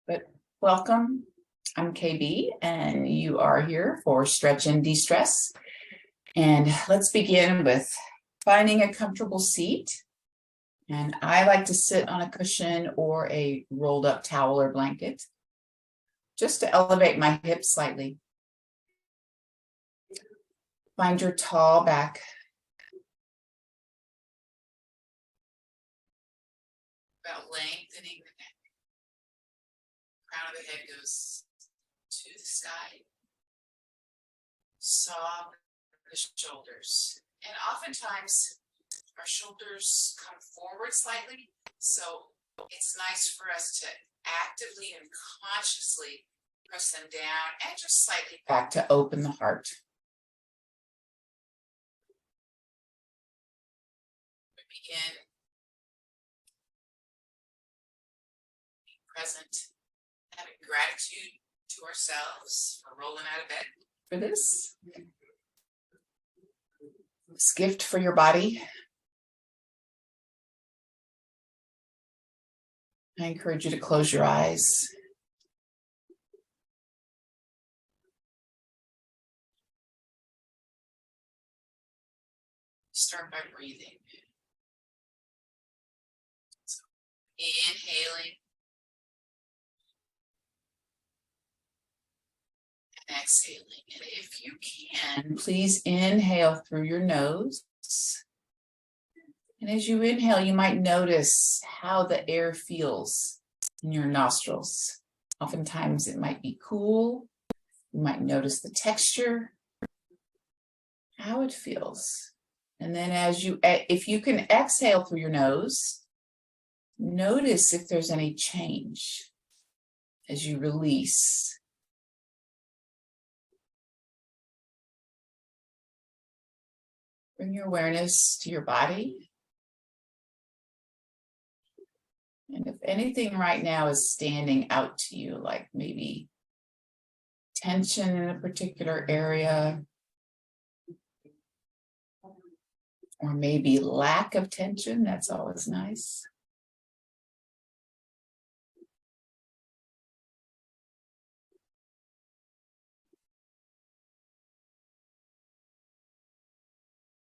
But welcome. I'm KB, and you are here for Stretch and De-Stress. And let's begin with finding a comfortable seat. And I like to sit on a cushion or a rolled up towel or blanket, just to elevate my hips slightly. Find your tall back. About lengthening the neck. Crown of the head goes to the sky. Soft the shoulders. And oftentimes our shoulders come forward slightly. So it's nice for us to actively and consciously press them down and just slightly back to open the heart. We begin being present, having gratitude to ourselves for rolling out of bed for this gift for your body. I encourage you to close your eyes. Start by breathing. So, inhaling and exhaling. And if you can, please inhale through your nose. And as you inhale, you might notice how the air feels in your nostrils. Oftentimes it might be cool. You might notice the texture, how it feels. And then if you can exhale through your nose, notice if there's any change as you release. Bring your awareness to your body. And if anything right now is standing out to you, like maybe tension in a particular area, or maybe lack of tension, that's always nice.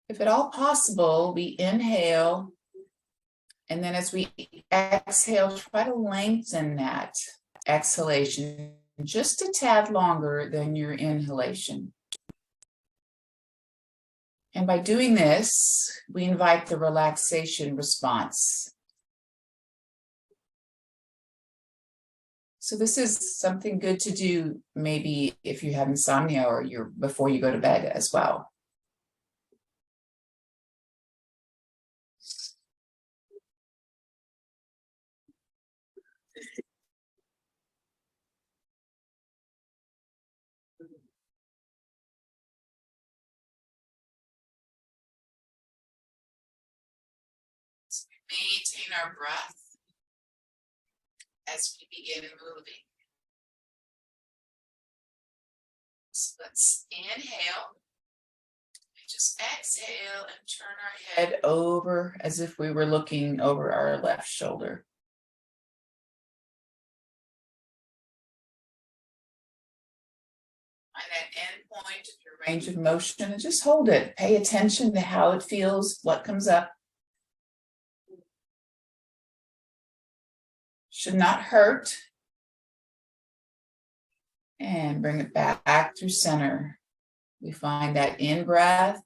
If at all possible, we inhale. And then as we exhale, try to lengthen that exhalation just a tad longer than your inhalation. And by doing this, we invite the relaxation response. So this is something good to do maybe if you have insomnia or before you go to bed as well. Maintain our breath as we begin moving. So let's inhale and just exhale and turn our head over as if we were looking over our left shoulder. Find that end point of your range of motion and just hold it. Pay attention to how it feels, what comes up. Should not hurt. And bring it back through center. We find that in-breath.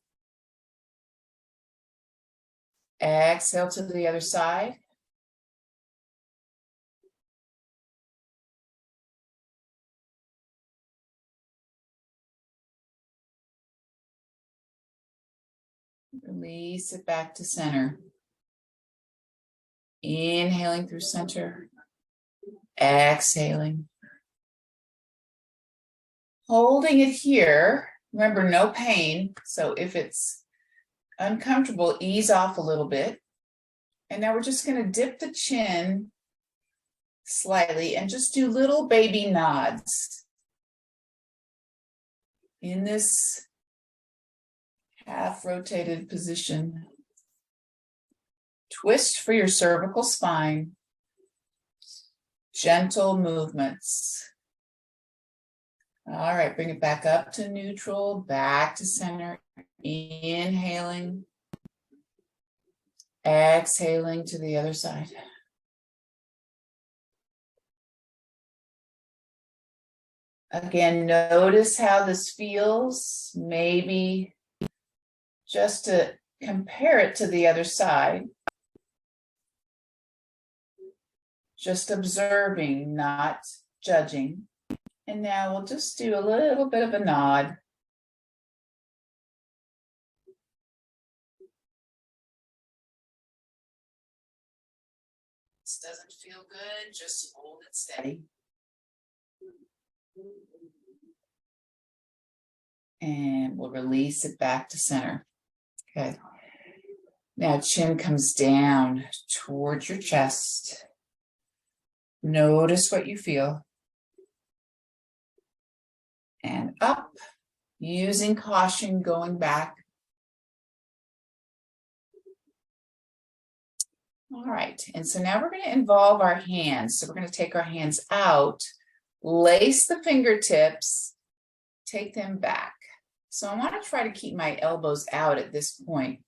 Exhale to the other side. Release it back to center. Inhaling through center. Exhaling. Holding it here. Remember, no pain. So if it's uncomfortable, ease off a little bit. And now we're just going to dip the chin slightly and just do little baby nods in this half rotated position. Twist for your cervical spine. Gentle movements. All right, bring it back up to neutral, back to center. Inhaling. Exhaling to the other side. Again, notice how this feels. Maybe just to compare it to the other side. Just observing, not judging. And now we'll just do a little bit of a nod. This doesn't feel good, just hold it steady. And we'll release it back to center. Okay. Now chin comes down towards your chest. Notice what you feel. And up, using caution, going back. All right, and so now we're going to involve our hands. So we're going to take our hands out, lace the fingertips, take them back. So I want to try to keep my elbows out at this point.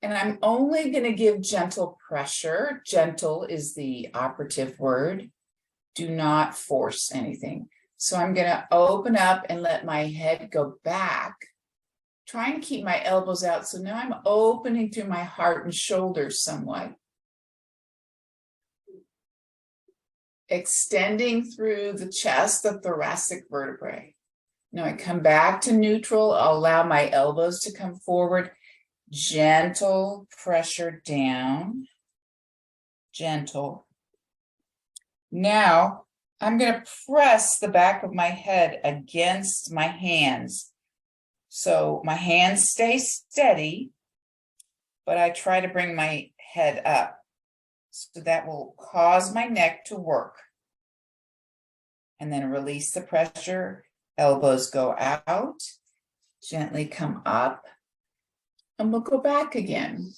And I'm only going to give gentle pressure. Gentle is the operative word. Do not force anything. So I'm going to open up and let my head go back, trying to keep my elbows out. So now I'm opening through my heart and shoulders somewhat. Extending through the chest, the thoracic vertebrae. Now I come back to neutral. I'll allow my elbows to come forward. Gentle pressure down. Gentle. Now I'm going to press the back of my head against my hands. So my hands stay steady, but I try to bring my head up. So that will cause my neck to work. And then release the pressure. Elbows go out. Gently come up. And we'll go back again.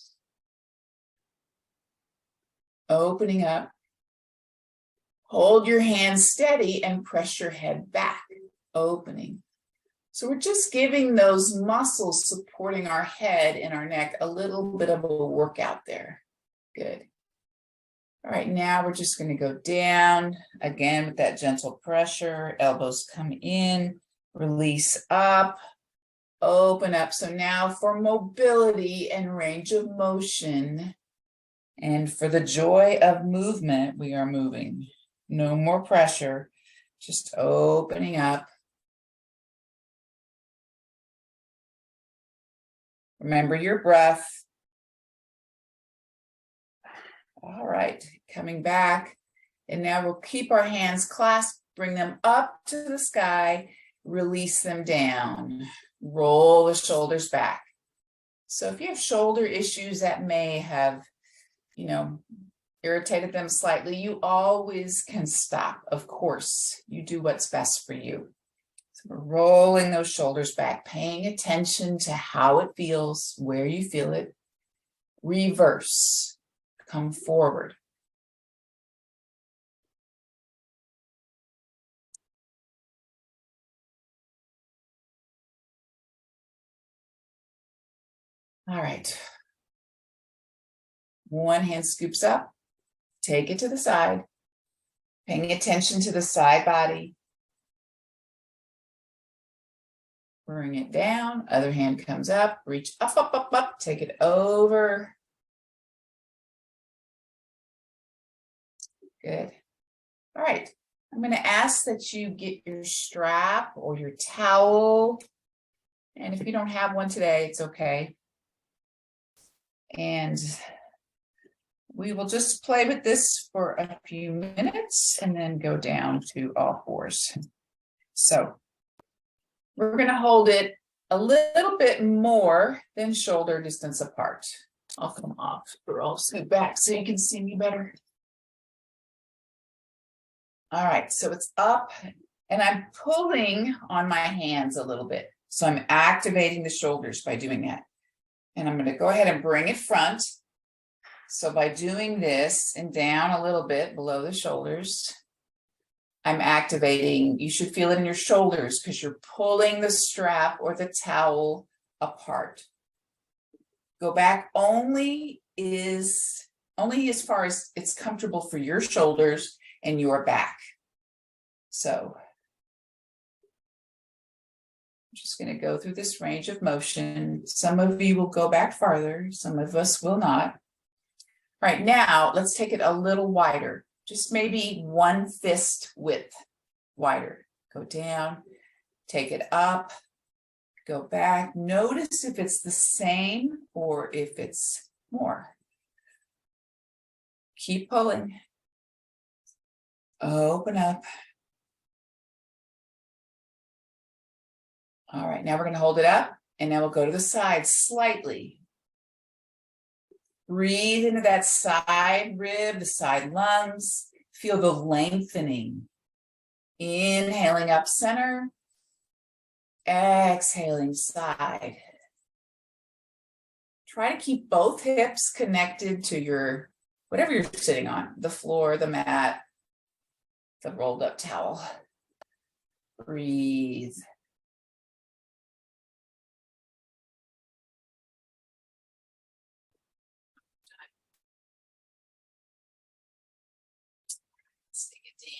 Opening up. Hold your hands steady and press your head back. Opening. So we're just giving those muscles supporting our head and our neck a little bit of a workout there. Good. All right, now we're just going to go down again with that gentle pressure. Elbows come in, release up, open up. So now for mobility and range of motion, and for the joy of movement, we are moving. No more pressure, just opening up. Remember your breath. All right, coming back. And now we'll keep our hands clasped, bring them up to the sky, release them down. Roll the shoulders back. So if you have shoulder issues that may have, irritated them slightly, you always can stop. Of course, you do what's best for you. So we're rolling those shoulders back, paying attention to how it feels, where you feel it. Reverse. Come forward. All right. One hand scoops up, take it to the side, paying attention to the side body. Bring it down, other hand comes up, reach up, up, up, up, take it over. Good. All right, I'm going to ask that you get your strap or your towel. And if you don't have one today, it's okay. And we will just play with this for a few minutes and then go down to all fours. So we're going to hold it a little bit more than shoulder distance apart. I'll come off or I'll scoot back so you can see me better. All right, so it's up and I'm pulling on my hands a little bit. So I'm activating the shoulders by doing that. And I'm going to go ahead and bring it front. So by doing this and down a little bit below the shoulders, I'm activating, you should feel it in your shoulders because you're pulling the strap or the towel apart. Go back only as far as it's comfortable for your shoulders and your back. So I'm just going to go through this range of motion. Some of you will go back farther, some of us will not. Right now, let's take it a little wider, just maybe one fist width wider. Go down, take it up, go back. Notice if it's the same or if it's more. Keep pulling. Open up. All right, now we're going to hold it up, and now we'll go to the side slightly. Breathe into that side rib, the side lungs. Feel the lengthening. Inhaling up center. Exhaling side. Try to keep both hips connected to your, whatever you're sitting on, the floor, the mat, the rolled up towel. Breathe.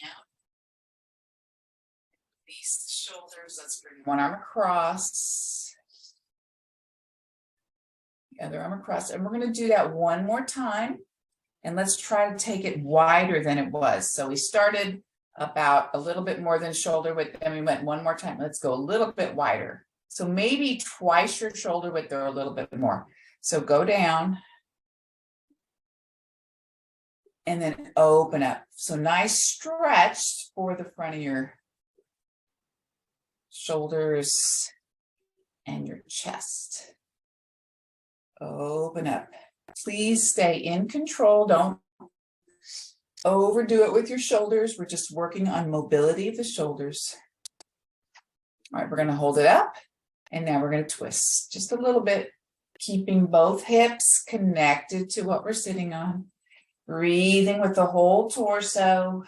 Down. Release the shoulders. Let's bring one arm across. The other arm across. And we're going to do that one more time. And let's try to take it wider than it was. So we started about a little bit more than shoulder width. And we went one more time. Let's go a little bit wider. So maybe twice your shoulder width or a little bit more. So go down. And then open up. So nice stretch for the front of your shoulders and your chest. Open up. Please stay in control. Don't overdo it with your shoulders. We're just working on mobility of the shoulders. All right, we're going to hold it up. And now we're going to twist just a little bit, keeping both hips connected to what we're sitting on. Breathing with the whole torso.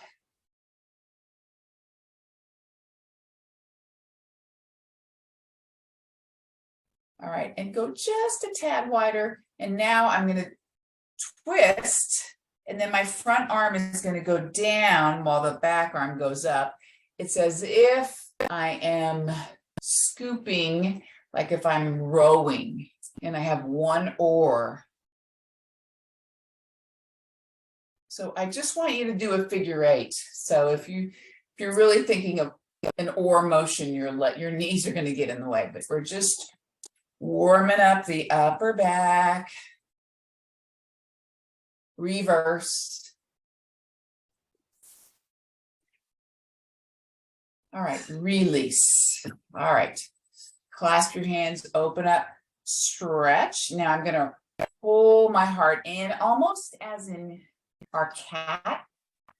All right, and go just a tad wider. And now I'm going to twist, and then my front arm is going to go down while the back arm goes up. It's as if I am scooping, like if I'm rowing, and I have one oar. So I just want you to do a figure eight. So if you're really thinking of an oar motion, your knees are going to get in the way, but we're just warming up the upper back. Reverse. All right, release. All right, clasp your hands, open up, stretch. Now I'm going to pull my heart in, almost as in our cat,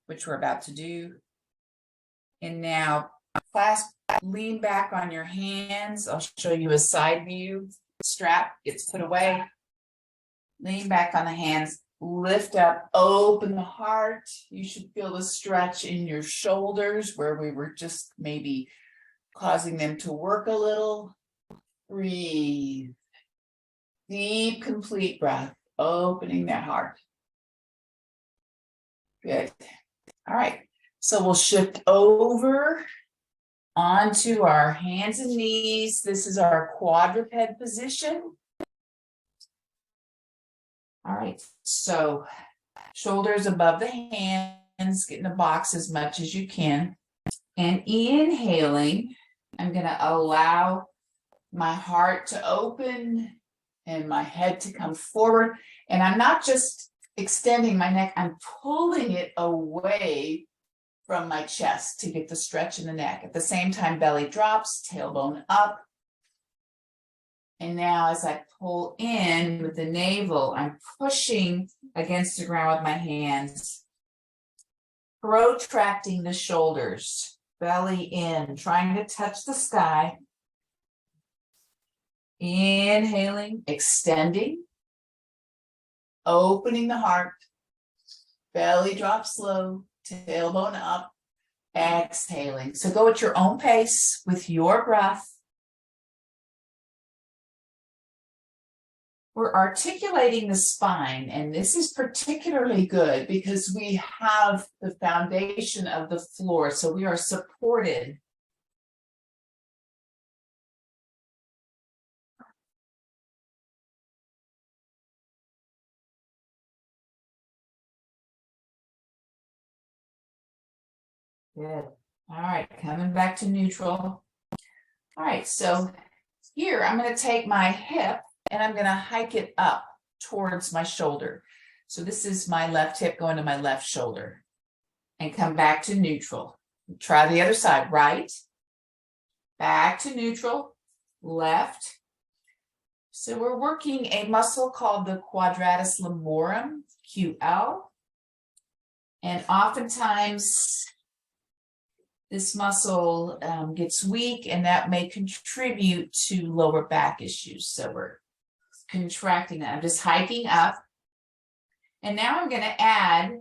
which we're about to do. And now clasp, lean back on your hands. I'll show you a side view. Strap gets put away. Lean back on the hands, lift up, open the heart. You should feel the stretch in your shoulders where we were just maybe causing them to work a little. Breathe. Deep, complete breath, opening that heart. Good. All right. So we'll shift over onto our hands and knees. This is our quadruped position. All right. So shoulders above the hands, get in a box as much as you can. And inhaling, I'm going to allow my heart to open and my head to come forward. And I'm not just extending my neck, I'm pulling it away from my chest to get the stretch in the neck. At the same time, belly drops, tailbone up. And now as I pull in with the navel, I'm pushing against the ground with my hands, protracting the shoulders, belly in, trying to touch the sky. Inhaling, extending. opening the heart, belly drops low, tailbone up, exhaling. So go at your own pace with your breath. We're articulating the spine, and this is particularly good because we have the foundation of the floor, so we are supported. Good. All right, coming back to neutral. All right, so here I'm going to take my hip and I'm going to hike it up towards my shoulder. So this is my left hip going to my left shoulder and come back to neutral. Try the other side, right, back to neutral, left. So we're working a muscle called the quadratus lumborum, QL. And oftentimes this muscle gets weak, and that may contribute to lower back issues. So we're contracting that. I'm just hiking up. And now I'm going to add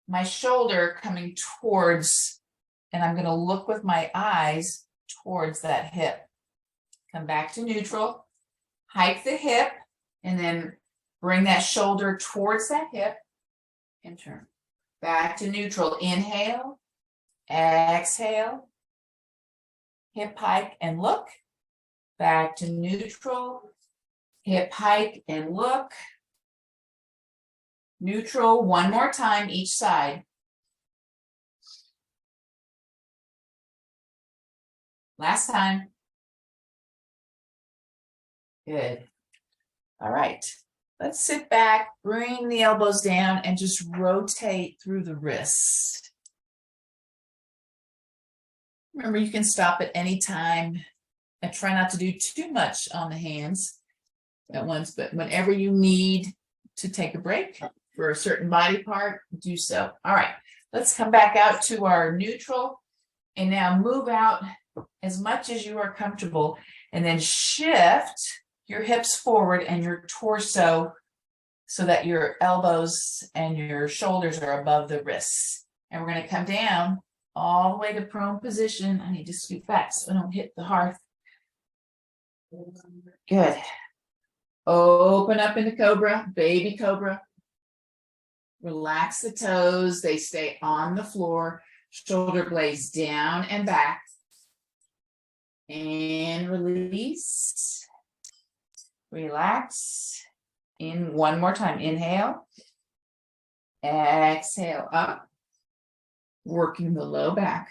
my shoulder coming towards, and I'm going to look with my eyes towards that hip. Come back to neutral, hike the hip, and then bring that shoulder towards that hip and turn. Back to neutral. Inhale, exhale, hip hike and look. Back to neutral, hip hike and look. Neutral, one more time each side. Last time. Good. All right. Let's sit back, bring the elbows down, and just rotate through the wrist. Remember, you can stop at any time and try not to do too much on the hands at once, but whenever you need to take a break for a certain body part, do so. All right, let's come back out to our neutral and now move out as much as you are comfortable, and then shift your hips forward and your torso so that your elbows and your shoulders are above the wrists. And we're going to come down all the way to prone position. I need to scoot back so I don't hit the hearth. Good. Open up into cobra, baby cobra. Relax the toes. They stay on the floor. Shoulder blades down and back. And release. Relax. In one more time. Inhale. Exhale up. Working the low back.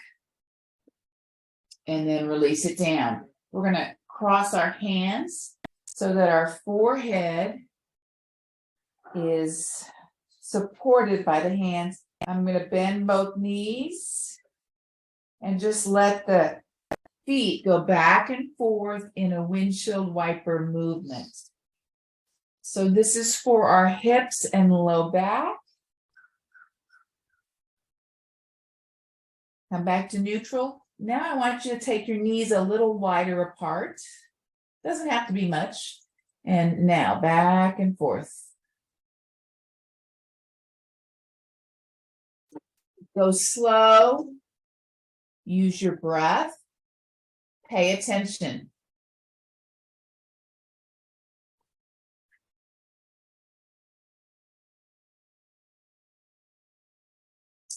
And then release it down. We're going to cross our hands so that our forehead is supported by the hands. I'm going to bend both knees and just let the feet go back and forth in a windshield wiper movement. So this is for our hips and low back. Come back to neutral. Now I want you to take your knees a little wider apart. Doesn't have to be much. And now back and forth. Go slow. Use your breath. Pay attention.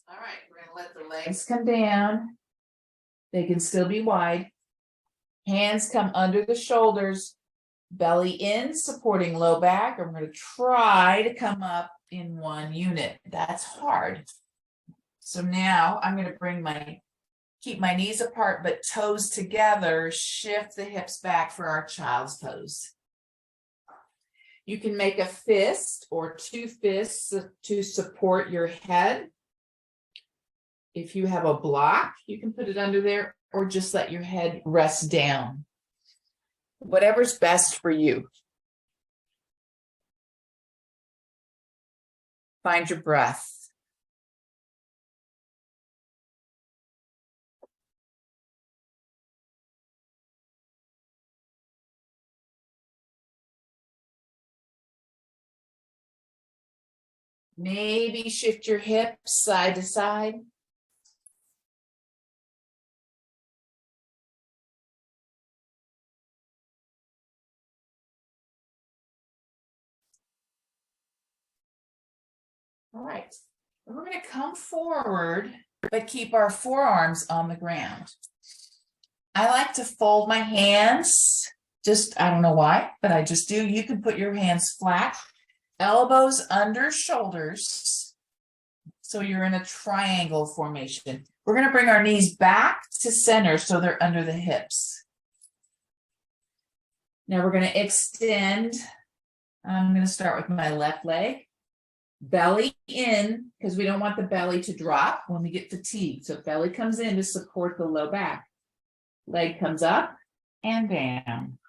All right, we're going to let the legs come down. They can still be wide. Hands come under the shoulders, belly in, supporting low back. I'm going to try to come up in one unit. That's hard. So now I'm going to keep my knees apart, but toes together, shift the hips back for our child's pose. You can make a fist or two fists to support your head. If you have a block, you can put it under there or just let your head rest down. Whatever's best for you. Find your breath. Maybe shift your hips side to side. All right, we're going to come forward, but keep our forearms on the ground. I like to fold my hands, I don't know why, but I just do. You can put your hands flat, elbows under shoulders. So you're in a triangle formation. We're going to bring our knees back to center so they're under the hips. Now we're going to extend. I'm going to start with my left leg. Belly in, because we don't want the belly to drop when we get fatigued. So belly comes in to support the low back. Leg comes up and down.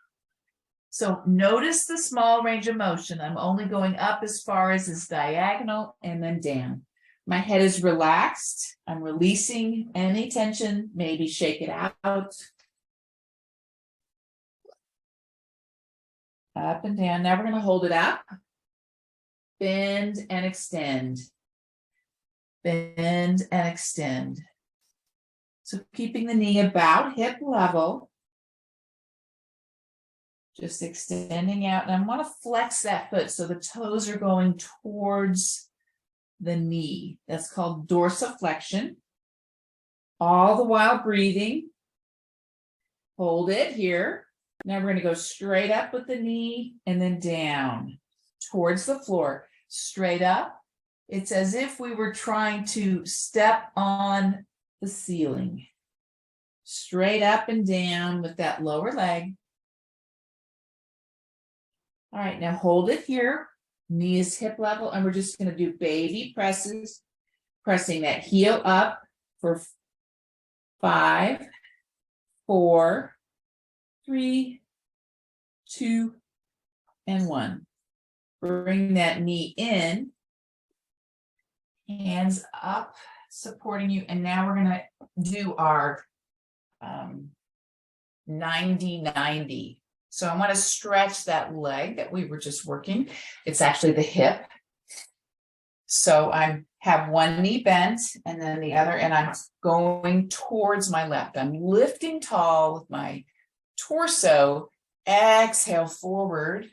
So notice the small range of motion. I'm only going up as far as is diagonal and then down. My head is relaxed. I'm releasing any tension, maybe shake it out. Up and down. Now we're going to hold it up. Bend and extend. Bend and extend. So keeping the knee about hip level. Just extending out. And I want to flex that foot so the toes are going towards the knee. That's called dorsiflexion. All the while breathing. Hold it here. Now we're going to go straight up with the knee and then down towards the floor. Straight up. It's as if we were trying to step on the ceiling. Straight up and down with that lower leg. All right, now hold it here. Knee is hip level, and we're just going to do baby presses, pressing that heel up for 5, 4, 3, 2, and 1. Bring that knee in, hands up, supporting you. And now we're going to do our 90-90. So I want to stretch that leg that we were just working. It's actually the hip. So I have one knee bent and then the other, and I'm going towards my left. I'm lifting tall with my torso. Exhale forward.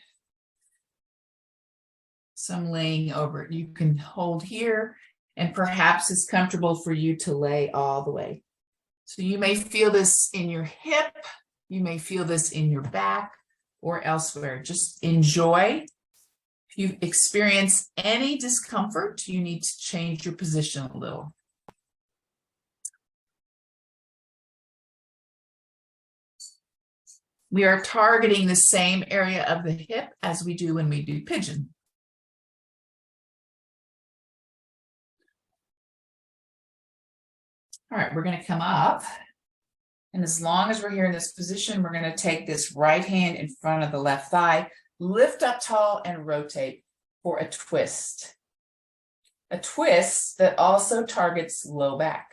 So I'm laying over it. You can hold here, and perhaps it's comfortable for you to lay all the way. So you may feel this in your hip. You may feel this in your back or elsewhere. Just enjoy. If you experience any discomfort, you need to change your position a little. We are targeting the same area of the hip as we do when we do pigeon. All right, we're going to come up. And as long as we're here in this position, we're going to take this right hand in front of the left thigh, lift up tall and rotate for a twist. A twist that also targets low back.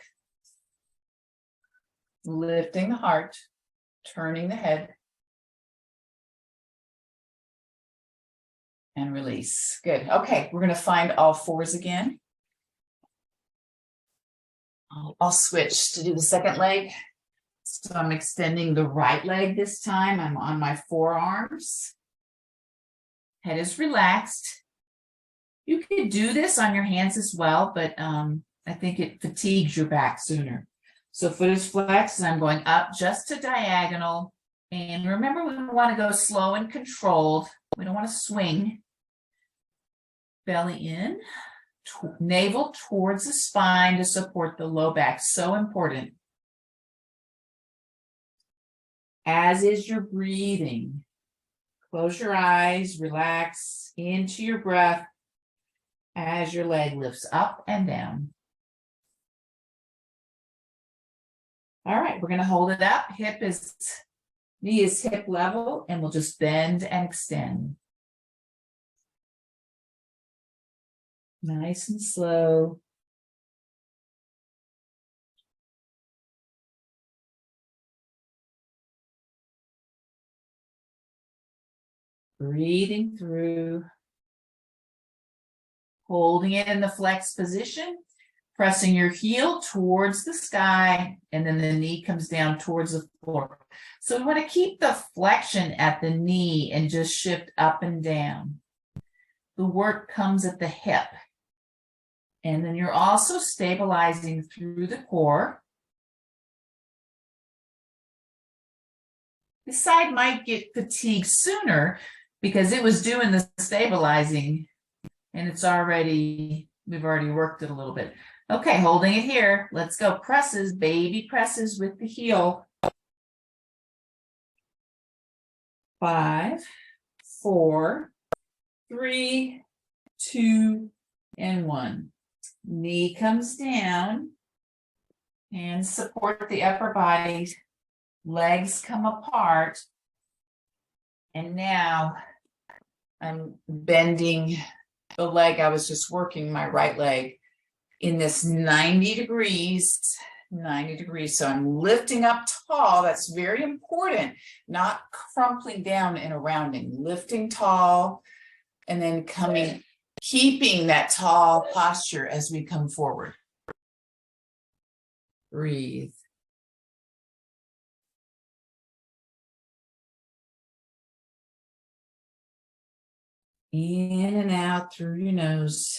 Lifting the heart, turning the head, and release. Good. Okay, we're going to find all fours again. I'll switch to do the second leg. So I'm extending the right leg this time. I'm on my forearms. Head is relaxed. You could do this on your hands as well, but I think it fatigues your back sooner. So foot is flexed, and I'm going up just to diagonal. And remember, we want to go slow and controlled. We don't want to swing. Belly in. Navel towards the spine to support the low back. So important. As is your breathing. Close your eyes, relax into your breath as your leg lifts up and down. All right, we're going to hold it up. Knee is hip level, and we'll just bend and extend. Nice and slow. Breathing through. Holding it in the flex position, pressing your heel towards the sky, and then the knee comes down towards the floor. So we want to keep the flexion at the knee and just shift up and down. The work comes at the hip. And then you're also stabilizing through the core. This side might get fatigued sooner because it was doing the stabilizing and we've already worked it a little bit. Okay, holding it here. Let's go. Presses, baby presses with the heel. 5, 4, 3, 2, and 1. Knee comes down. Hands support the upper body. Legs come apart. And now I'm bending the leg I was just working, my right leg, in this 90 degrees. So I'm lifting up tall. That's very important. Not crumpling down in a rounding. Lifting tall and then keeping that tall posture as we come forward. Breathe. In and out through your nose.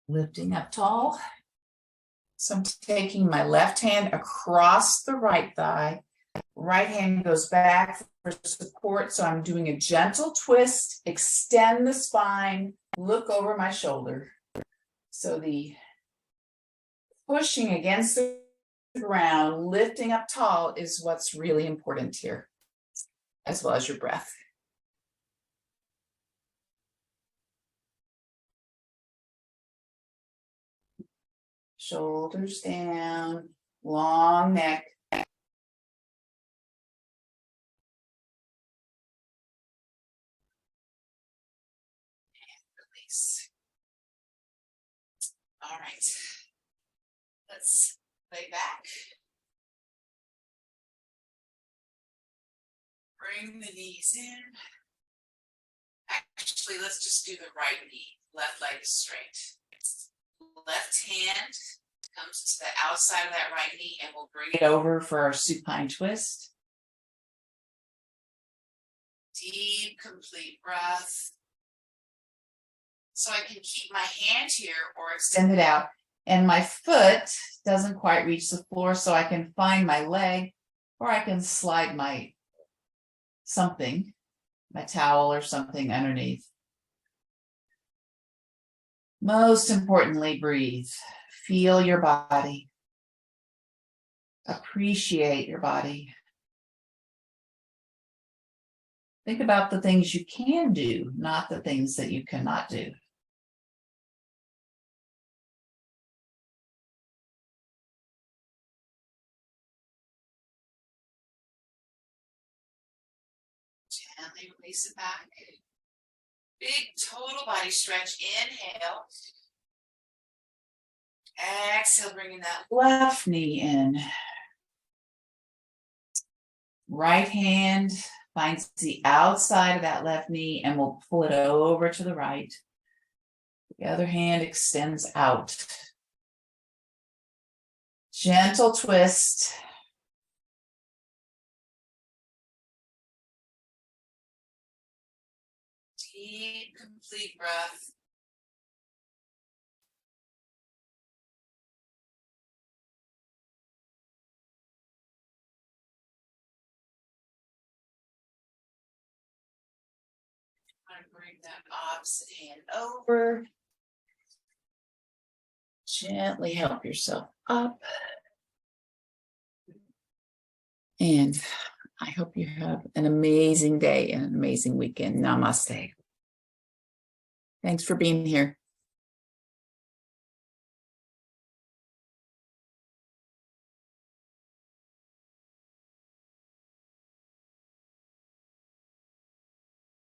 Lifting up tall. So I'm taking my left hand across the right thigh. Right hand goes back for support. So I'm doing a gentle twist, extend the spine, look over my shoulder. So the pushing against the ground, lifting up tall is what's really important here, as well as your breath. Shoulders down, long neck. Release. All right. Let's lay back. Bring the knees in. Actually, let's just do the right knee. Left leg is straight. Left hand comes to the outside of that right knee and we'll bring it over for our supine twist. Deep, complete breath. So I can keep my hand here or extend it out. And my foot doesn't quite reach the floor, so I can find my leg or I can slide my towel or something underneath. Most importantly, breathe. Feel your body. Appreciate your body. Think about the things you can do, not the things that you cannot do. Gently release it back. Big total body stretch. Inhale. Exhale, bringing that left knee in. Right hand finds the outside of that left knee and we'll pull it over to the right. The other hand extends out. Gentle twist. Deep, complete breath. I'm going to bring that opposite hand over. Gently help yourself up. And I hope you have an amazing day and an amazing weekend. Namaste. Thanks for being here.